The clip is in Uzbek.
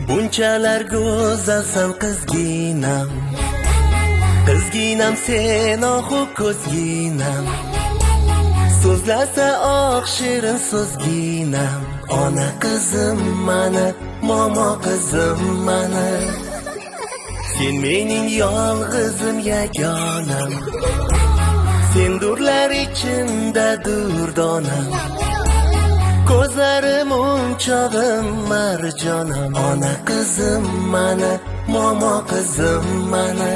Bunchalar go'zalsan qizginam, qizginam sen ohu ko'zginam, so'zlasa oq shirin so'zginam, ona qizim mani, momo qizim mani. Sen mening yolg'izim yagonam, sendurlar ichimda durdonam, ko'zlarim o'nchog'im marjonam, ona qizim mani, momo qizim mani.